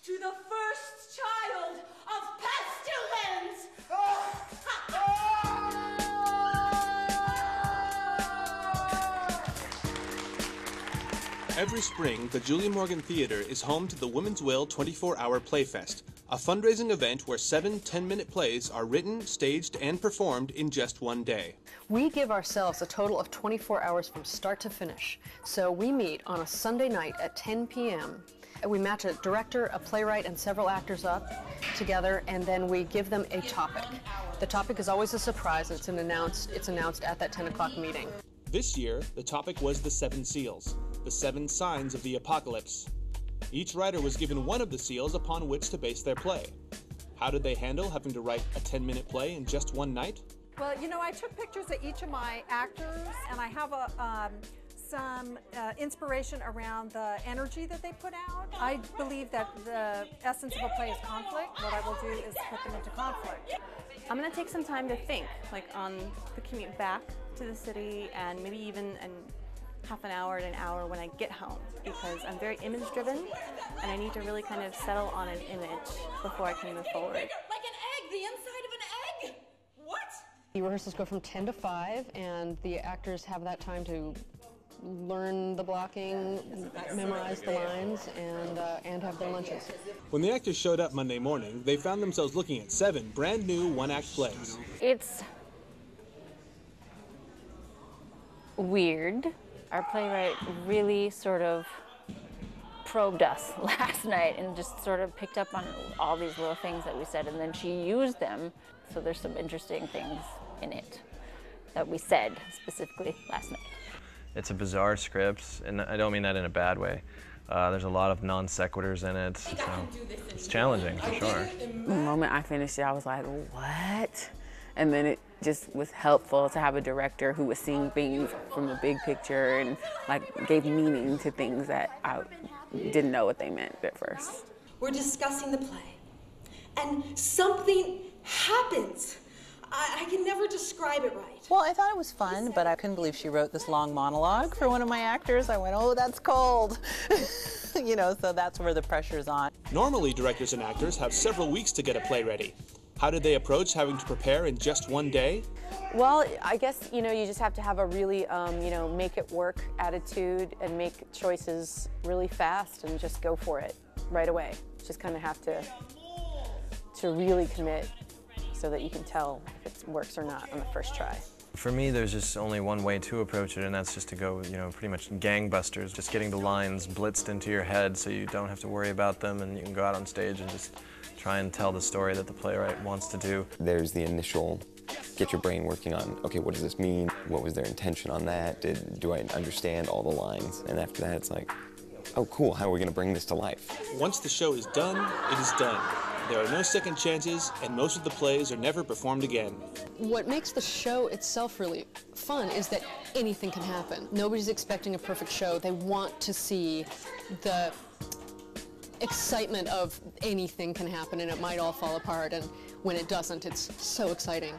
to the first child of pestilence! Every spring, the Julia Morgan Theater is home to the Women's Will 24-Hour Playfest, a fundraising event where 7 10-minute plays are written, staged, and performed in just one day. We give ourselves a total of 24 hours from start to finish. So we meet on a Sunday night at 10 p.m. We match a director, a playwright, and several actors up together, and then we give them a topic. The topic is always a surprise. It's announced at that 10 o'clock meeting. This year, the topic was the 7 seals, the 7 signs of the apocalypse. Each writer was given one of the seals upon which to base their play. How did they handle having to write a 10-minute play in just one night? Well, you know, I took pictures of each of my actors, and I have some inspiration around the energy that they put out. I believe that the essence of a play is conflict. What I will do is put them into conflict. I'm going to take some time to think, like on the commute back to the city, and maybe even half an hour to an hour when I get home, because I'm very image driven and I need to really kind of settle on an image before I can move forward. Like an egg, the inside of an egg? What? The rehearsals go from 10 to 5, and the actors have that time to learn the blocking, memorize the lines, and have their lunches. When the actors showed up Monday morning, they found themselves looking at 7 brand new one-act plays. It's weird. Our playwright really sort of probed us last night and just sort of picked up on all these little things that we said, and then she used them. So there's some interesting things in it that we said specifically last night. It's a bizarre script, and I don't mean that in a bad way. There's a lot of non sequiturs in it, so it's challenging for sure. The moment I finished it, I was like, what? And then it just was helpful to have a director who was seeing things from the big picture and like gave meaning to things that I didn't know what they meant at first. We're discussing the play, and something happens. I can never describe it right. Well, I thought it was fun, but I couldn't believe she wrote this long monologue for one of my actors. I went, oh, that's cold. You know, so that's where the pressure's on. Normally, directors and actors have several weeks to get a play ready. How did they approach having to prepare in just one day? Well, I guess, you know, you just have to have a really, you know, make it work attitude and make choices really fast and just go for it right away. Just kind of have to really commit so that you can tell if it works or not on the first try. For me, there's just only one way to approach it, and that's just to go, you know, pretty much gangbusters, just getting the lines blitzed into your head so you don't have to worry about them, and you can go out on stage and just try and tell the story that the playwright wants to do. There's the initial, get your brain working on, okay, what does this mean? What was their intention on that? Do I understand all the lines? And after that, it's like, oh, cool, how are we going to bring this to life? Once the show is done, it is done. There are no second chances, and most of the plays are never performed again. What makes the show itself really fun is that anything can happen. Nobody's expecting a perfect show. They want to see the excitement of anything can happen and it might all fall apart, and when it doesn't, it's so exciting.